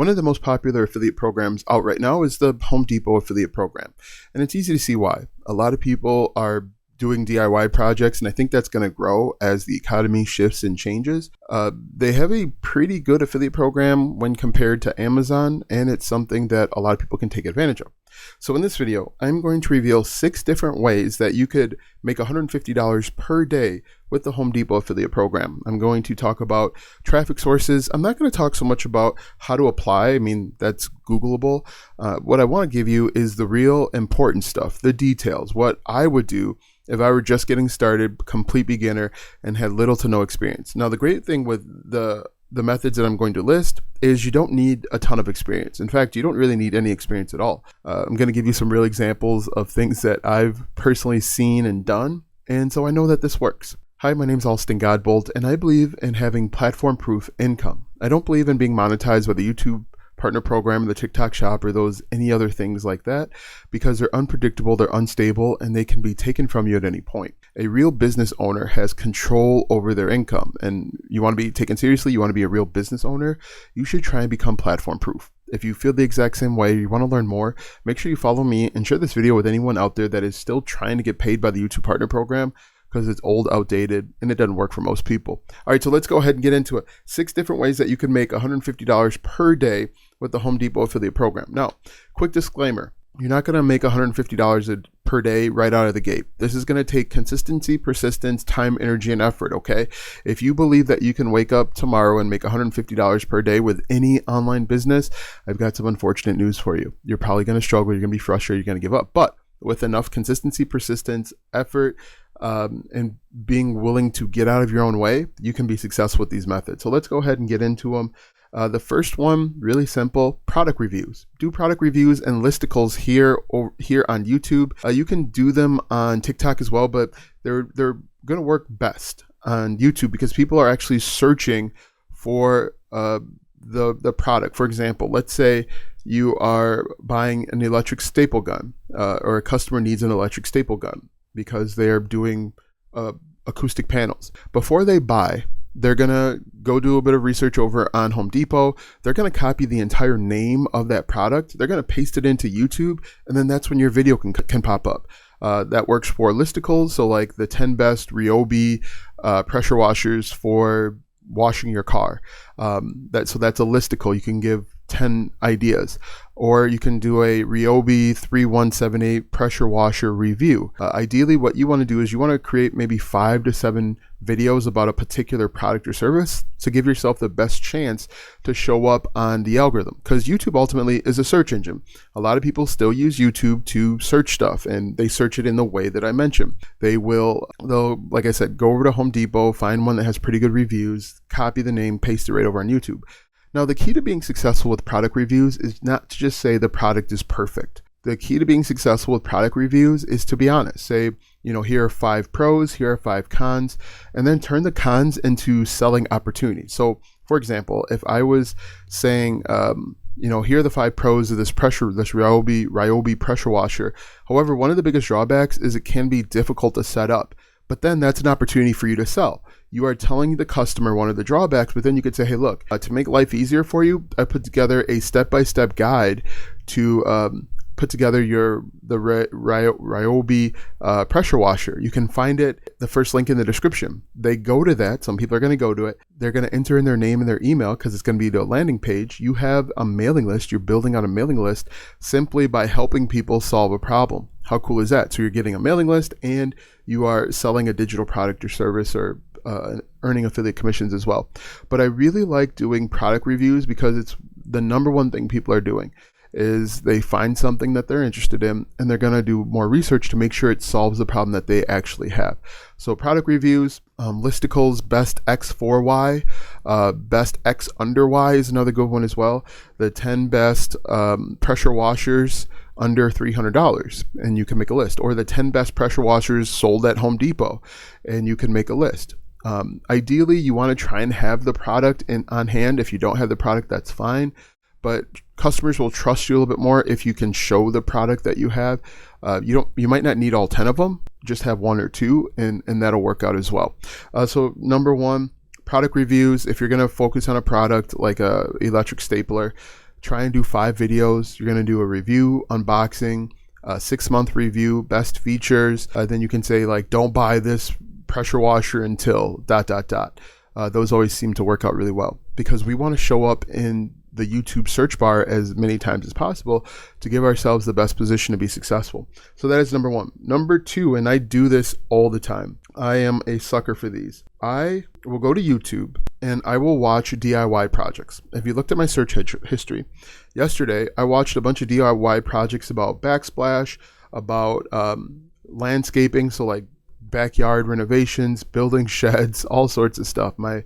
One of the most popular affiliate programs out right now is the Home Depot affiliate program. And it's easy to see why. A lot of people are doing DIY projects, and I think that's going to grow as the economy shifts and changes. They have a pretty good affiliate program when compared to Amazon, and it's something that a lot of people can take advantage of. So in this video, I'm going to reveal 6 different ways that you could make $150 per day with the Home Depot affiliate program. I'm going to talk about traffic sources. I'm not going to talk so much about how to apply. I mean, that's Googleable. What I want to give you is the real important stuff, the details, what I would do if I were just getting started, complete beginner, and had little to no experience. Now, the great thing with the methods that I'm going to list is you don't need a ton of experience. In fact, you don't really need any experience at all. I'm going to give you some real examples of things that I've personally seen and done, and so I know that this works. Hi, my name is Alston Godbolt, and I believe in having platform-proof income. I don't believe in being monetized by the YouTube partner program, the TikTok shop, or any other things like that, because they're unpredictable, they're unstable, and they can be taken from you at any point. A real business owner has control over their income, and you want to be taken seriously, you want to be a real business owner, you should try and become platform proof. If you feel the exact same way, you want to learn more, make sure you follow me and share this video with anyone out there that is still trying to get paid by the YouTube partner program, because it's old, outdated, and it doesn't work for most people. All right, so let's go ahead and get into it. 6 different ways that you can make $150 per day with the Home Depot affiliate program. Now, quick disclaimer, you're not gonna make $150 per day right out of the gate. This is gonna take consistency, persistence, time, energy, and effort, okay? If you believe that you can wake up tomorrow and make $150 per day with any online business, I've got some unfortunate news for you. You're probably gonna struggle, you're gonna be frustrated, you're gonna give up. But with enough consistency, persistence, effort, and being willing to get out of your own way, you can be successful with these methods. So let's go ahead and get into them. The first one, really simple, product reviews. Do product reviews and listicles here on YouTube. You can do them on TikTok as well, but they're going to work best on YouTube because people are actually searching for the product. For example, let's say you are buying an electric staple gun, or a customer needs an electric staple gun because they're doing acoustic panels. Before they buy, they're going to go do a bit of research over on Home Depot. They're going to copy the entire name of that product. They're going to paste it into YouTube, and then that's when your video can pop up. That works for listicles, so like the 10 best Ryobi pressure washers for washing your car. So that's a listicle. You can give 10 ideas, or you can do a Ryobi 3178 pressure washer review. Ideally, what you want to do is you want to create maybe 5 to 7 videos about a particular product or service to give yourself the best chance to show up on the algorithm, because YouTube ultimately is a search engine. A lot of people still use YouTube to search stuff, and they search it in the way that I mentioned. They'll, like I said, go over to Home Depot, find one that has pretty good reviews, copy the name, paste it right over on YouTube. Now, the key to being successful with product reviews is not to just say the product is perfect. The key to being successful with product reviews is to be honest. Say, here are 5 pros, here are 5 cons, and then turn the cons into selling opportunities. So, for example, if I was saying, here are the 5 pros of this Ryobi pressure washer. However, one of the biggest drawbacks is it can be difficult to set up. But then that's an opportunity for you to sell. You are telling the customer one of the drawbacks, but then you could say, hey, look, to make life easier for you, I put together a step-by-step guide to put together the Ryobi pressure washer. You can find it, the first link in the description. They go to that. Some people are going to go to it. They're going to enter in their name and their email because it's going to be to a landing page. You have a mailing list. You're building out a mailing list simply by helping people solve a problem. How cool is that? So you're getting a mailing list and you are selling a digital product or service, or earning affiliate commissions as well. But I really like doing product reviews because it's the number one thing people are doing is they find something that they're interested in and they're going to do more research to make sure it solves the problem that they actually have. So product reviews, listicles, best X for Y, best X under Y is another good one as well. The 10 best pressure washers under $300, and you can make a list, or the 10 best pressure washers sold at Home Depot, and you can make a list. Ideally, you want to try and have the product on hand. If you don't have the product, that's fine, but customers will trust you a little bit more if you can show the product that you have. You might not need all 10 of them, just have 1 or 2, and that'll work out as well. So number 1, product reviews. If you're going to focus on a product like a electric stapler, try and do 5 videos. You're going to do a review, unboxing, a 6-month review, best features. Then you can say like, don't buy this pressure washer until ... Those always seem to work out really well because we want to show up in the YouTube search bar as many times as possible to give ourselves the best position to be successful. So that is number 1. Number 2, and I do this all the time. I am a sucker for these. I will go to YouTube and I will watch DIY projects. If you looked at my search history, yesterday I watched a bunch of DIY projects about backsplash, about landscaping, so like backyard renovations, building sheds, all sorts of stuff. My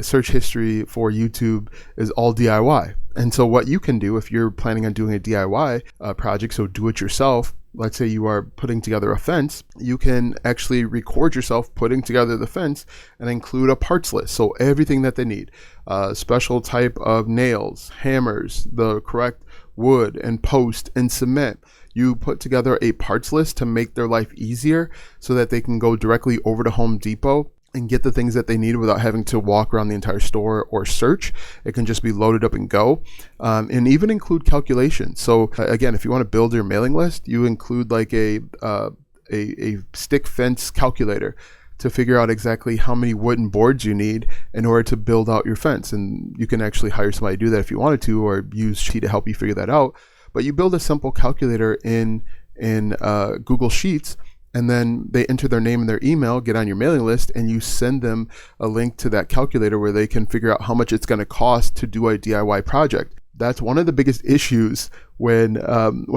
search history for YouTube is all DIY. And so what you can do if you're planning on doing a DIY project, so do it yourself, let's say you are putting together a fence, you can actually record yourself putting together the fence and include a parts list. So everything that they need, special type of nails, hammers, the correct wood and post and cement. You put together a parts list to make their life easier so that they can go directly over to Home Depot and get the things that they need without having to walk around the entire store or search. It can just be loaded up and go, and even include calculations. So again, if you want to build your mailing list, you include like a stick fence calculator to figure out exactly how many wooden boards you need in order to build out your fence. And you can actually hire somebody to do that if you wanted to, or use Sheet to help you figure that out. But you build a simple calculator in Google Sheets, and then they enter their name and their email, get on your mailing list, and you send them a link to that calculator where they can figure out how much it's going to cost to do a DIY project. That's one of the biggest issues when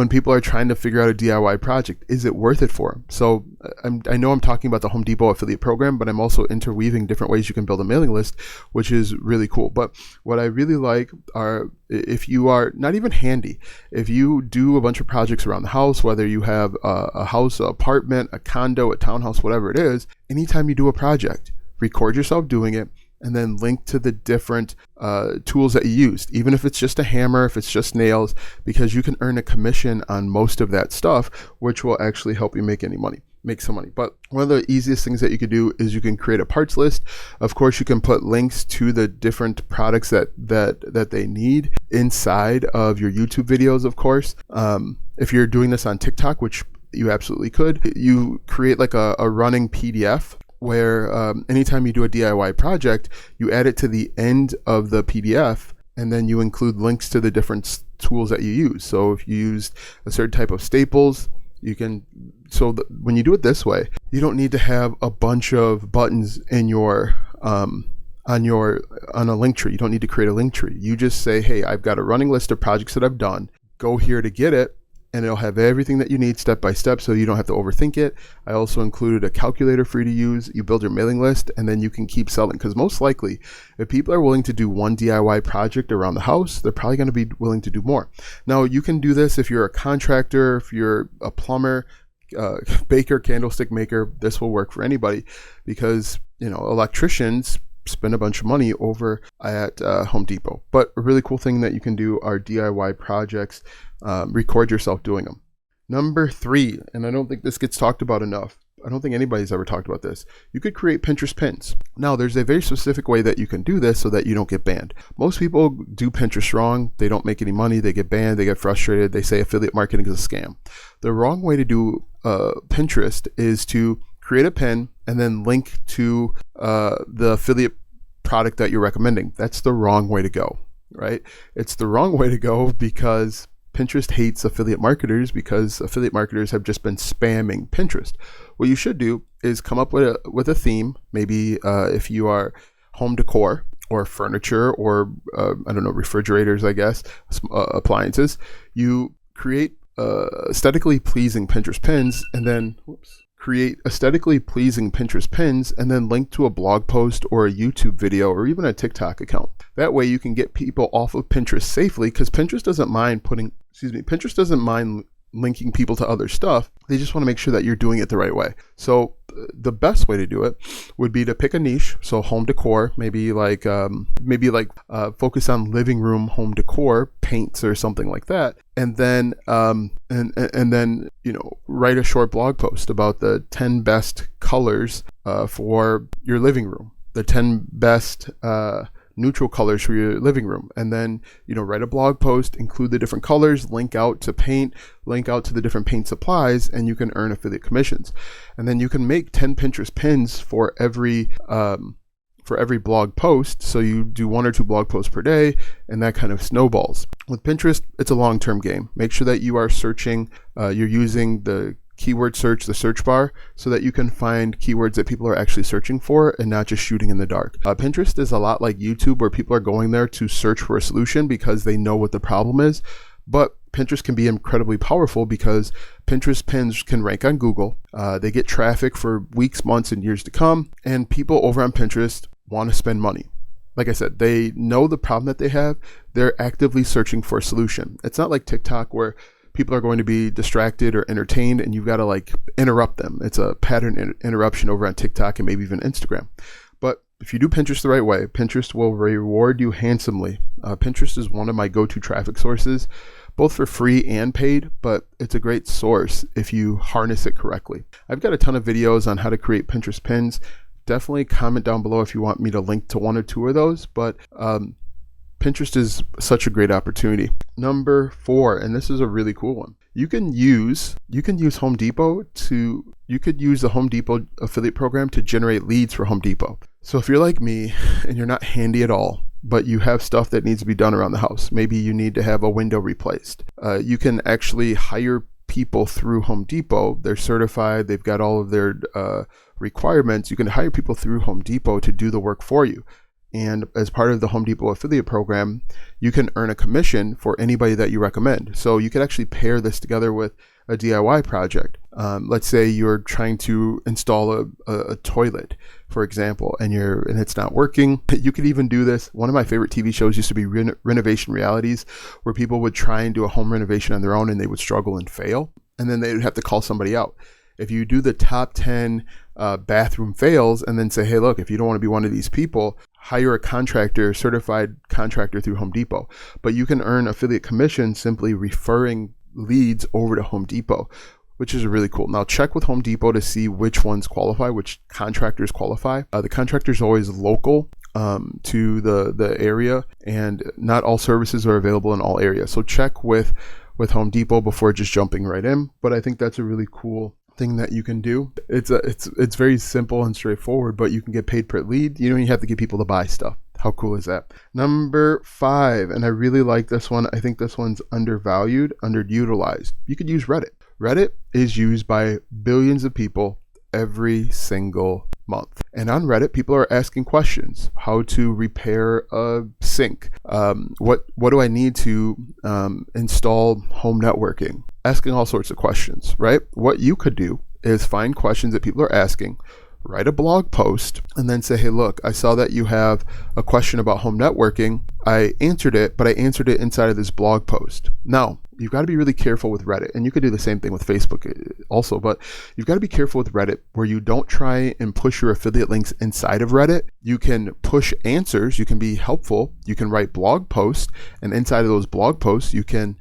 people are trying to figure out a DIY project. Is it worth it for them? So I know I'm talking about the Home Depot affiliate program, but I'm also interweaving different ways you can build a mailing list, which is really cool. But what I really like are, if you are not even handy, if you do a bunch of projects around the house, whether you have a house, an apartment, a condo, a townhouse, whatever it is, anytime you do a project, record yourself doing it, and then link to the different tools that you used, even if it's just a hammer, if it's just nails, because you can earn a commission on most of that stuff, which will actually help you make some money. But one of the easiest things that you could do is you can create a parts list. Of course, you can put links to the different products that they need inside of your YouTube videos, of course. If you're doing this on TikTok, which you absolutely could, you create like a running PDF where anytime you do a DIY project, you add it to the end of the PDF, and then you include links to the different tools that you use. So if you used a certain type of staples, you can, when you do it this way, you don't need to have a bunch of buttons in your on a link tree. You don't need to create a link tree. You just say, hey, I've got a running list of projects that I've done. Go here to get it. And it'll have everything that you need step by step, so you don't have to overthink it. I also included a calculator for you to use. You build your mailing list, and then you can keep selling. Because most likely, if people are willing to do one DIY project around the house, they're probably going to be willing to do more. Now, you can do this if you're a contractor, if you're a plumber, baker, candlestick maker. This will work for anybody, because electricians spend a bunch of money over at Home Depot. But a really cool thing that you can do are DIY projects. Record yourself doing them. Number 3, and I don't think this gets talked about enough. I don't think anybody's ever talked about this. You could create Pinterest pins. Now, there's a very specific way that you can do this so that you don't get banned. Most people do Pinterest wrong. They don't make any money. They get banned. They get frustrated. They say affiliate marketing is a scam. The wrong way to do Pinterest is to create a pin and then link to the affiliate product that you're recommending. That's the wrong way to go, right? It's the wrong way to go because Pinterest hates affiliate marketers, because affiliate marketers have just been spamming Pinterest. What you should do is come up with a theme. Maybe if you are home decor or furniture or refrigerators, I guess, appliances, you create aesthetically pleasing Pinterest pins, and then link to a blog post or a YouTube video or even a TikTok account. That way you can get people off of Pinterest safely, because Pinterest doesn't mind linking people to other stuff. They just want to make sure that you're doing it the right way. So the best way to do it would be to pick a niche. So home decor, maybe focus on living room home decor, paints or something like that. And then write a short blog post about the 10 best colors for your living room, the 10 best neutral colors for your living room, and then write a blog post, include the different colors, link out to paint, link out to the different paint supplies, and you can earn affiliate commissions. And then you can make 10 Pinterest pins for every blog post. So you do 1 or 2 blog posts per day, and that kind of snowballs. With Pinterest, it's a long-term game. Make sure that you are searching, you're using the keyword search, the search bar, so that you can find keywords that people are actually searching for and not just shooting in the dark. Pinterest is a lot like YouTube, where people are going there to search for a solution because they know what the problem is. But Pinterest can be incredibly powerful because Pinterest pins can rank on Google. They get traffic for weeks, months, and years to come. And people over on Pinterest want to spend money. Like I said, they know the problem that they have. They're actively searching for a solution. It's not like TikTok, where people are going to be distracted or entertained and you've got to interrupt them. It's a pattern interruption over on TikTok and maybe even Instagram. But if you do Pinterest the right way, Pinterest will reward you handsomely. Pinterest is one of my go-to traffic sources, both for free and paid, but it's a great source if you harness it correctly. I've got a ton of videos on how to create Pinterest pins. Definitely comment down below if you want me to link to 1 or 2 of those, but Pinterest is such a great opportunity. Number 4, and this is a really cool one. You can use Home Depot you could use the Home Depot affiliate program to generate leads for Home Depot. So if you're like me and you're not handy at all, but you have stuff that needs to be done around the house, maybe you need to have a window replaced, you can actually hire people through Home Depot. They're certified, they've got all of their requirements. You can hire people through Home Depot to do the work for you. And as part of the Home Depot affiliate program, you can earn a commission for anybody that you recommend. So you could actually pair this together with a DIY project. Let's say you're trying to install a toilet, for example, and it's not working. You could even do this. One of my favorite TV shows used to be Renovation Realities, where people would try and do a home renovation on their own and they would struggle and fail. And then they would have to call somebody out. If you do the top 10 bathroom fails and then say, hey, look, if you don't want to be one of these people, hire a contractor, certified contractor through Home Depot. But you can earn affiliate commission simply referring leads over to Home Depot, which is really cool. Now check with Home Depot to see which ones qualify, which contractors qualify. The contractor is always local to the area, and not all services are available in all areas. So check with Home Depot before just jumping right in. But I think that's a really cool thing that you can do. It's very simple and straightforward, but you can get paid per lead. You don't even have to get people to buy stuff. How cool is that? Number 5, and I really like this one. I think this one's undervalued, underutilized. You could use Reddit. Reddit is used by billions of people every single month. And on Reddit, people are asking questions. How to repair a sink? What do I need to install home networking? Asking all sorts of questions, right? What you could do is find questions that people are asking, write a blog post, and then say, hey, look, I saw that you have a question about home networking. I answered it, but I answered it inside of this blog post. Now, you've got to be really careful with Reddit, and you could do the same thing with Facebook also, but you've got to be careful with Reddit where you don't try and push your affiliate links inside of Reddit. You can push answers, you can be helpful, you can write blog posts, and inside of those blog posts, you can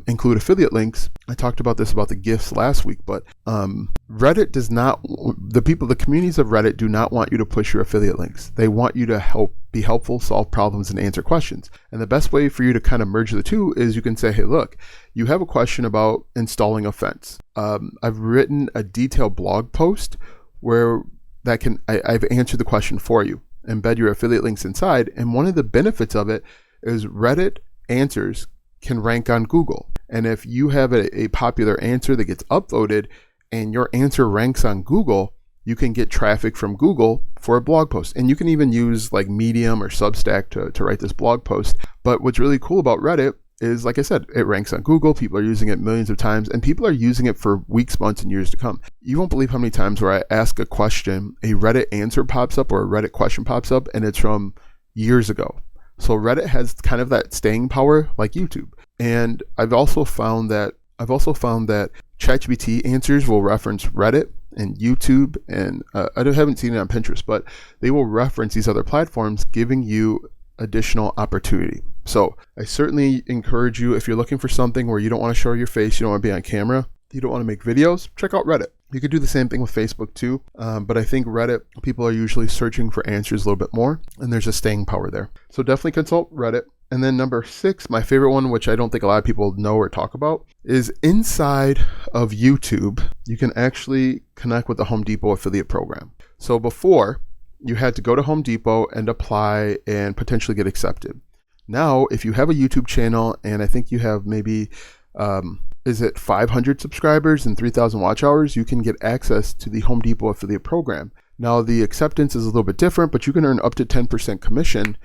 include affiliate links. I talked about this about the gifts last week, but Reddit does not, the communities of Reddit do not want you to push your affiliate links. They want you to be helpful, solve problems, and answer questions. And the best way for you to kind of merge the two is you can say, hey, look, you have a question about installing a fence. I've written a detailed blog post where I've answered the question for you. Embed your affiliate links inside. And one of the benefits of it is Reddit answers can rank on Google. And if you have a popular answer that gets upvoted and your answer ranks on Google, you can get traffic from Google for a blog post. And you can even use like Medium or Substack to write this blog post. But what's really cool about Reddit is, like I said, it ranks on Google. People are using it millions of times, and people are using it for weeks, months, and years to come. You won't believe how many times where I ask a question, a Reddit answer pops up or a Reddit question pops up, and it's from years ago. So Reddit has kind of that staying power like YouTube. And I've also found that ChatGPT answers will reference Reddit and YouTube, and I haven't seen it on Pinterest, but they will reference these other platforms, giving you additional opportunity. So I certainly encourage you, if you're looking for something where you don't want to show your face, you don't want to be on camera, you don't want to make videos, check out Reddit. You could do the same thing with Facebook too, but I think Reddit, people are usually searching for answers a little bit more, and there's a staying power there. So definitely consult Reddit. And then number 6, my favorite one, which I don't think a lot of people know or talk about, is inside of YouTube, you can actually connect with the Home Depot affiliate program. So before, you had to go to Home Depot and apply and potentially get accepted. Now, if you have a YouTube channel, and I think you have maybe, 500 subscribers and 3,000 watch hours, you can get access to the Home Depot affiliate program. Now, the acceptance is a little bit different, but you can earn up to 10% commission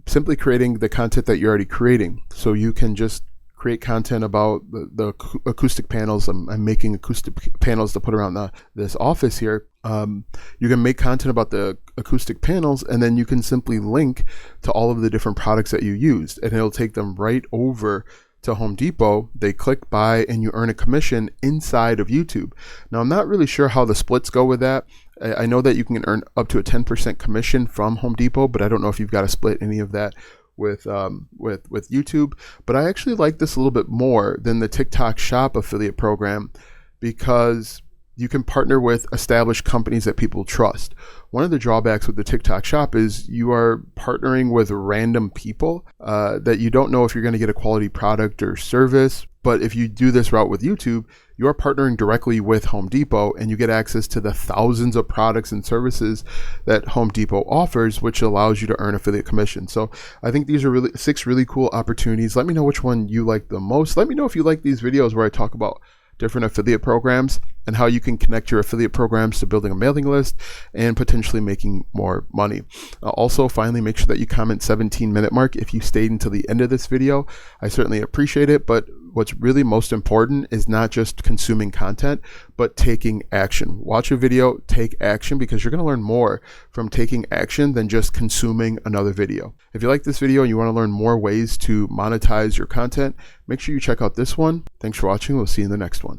simply creating the content that you're already creating. So you can just create content about the acoustic panels. I'm making acoustic panels to put around this office here. You can make content about the acoustic panels, and then you can simply link to all of the different products that you used, and it'll take them right over to Home Depot. They click buy, and you earn a commission inside of YouTube. Now, I'm not really sure how the splits go with that. I know that you can earn up to a 10% commission from Home Depot, but I don't know if you've got to split any of that with YouTube. But I actually like this a little bit more than the TikTok Shop affiliate program, because you can partner with established companies that people trust. One of the drawbacks with the TikTok Shop is you are partnering with random people that you don't know if you're going to get a quality product or service. But if you do this route with YouTube, you are partnering directly with Home Depot, and you get access to the thousands of products and services that Home Depot offers, which allows you to earn affiliate commission. So I think these are 6 really cool opportunities. Let me know which one you like the most. Let me know if you like these videos where I talk about different affiliate programs and how you can connect your affiliate programs to building a mailing list and potentially making more money. Also, finally, make sure that you comment 17-minute mark if you stayed until the end of this video. I certainly appreciate it, but what's really most important is not just consuming content, but taking action. Watch a video, take action, because you're going to learn more from taking action than just consuming another video. If you like this video and you want to learn more ways to monetize your content, make sure you check out this one. Thanks for watching. We'll see you in the next one.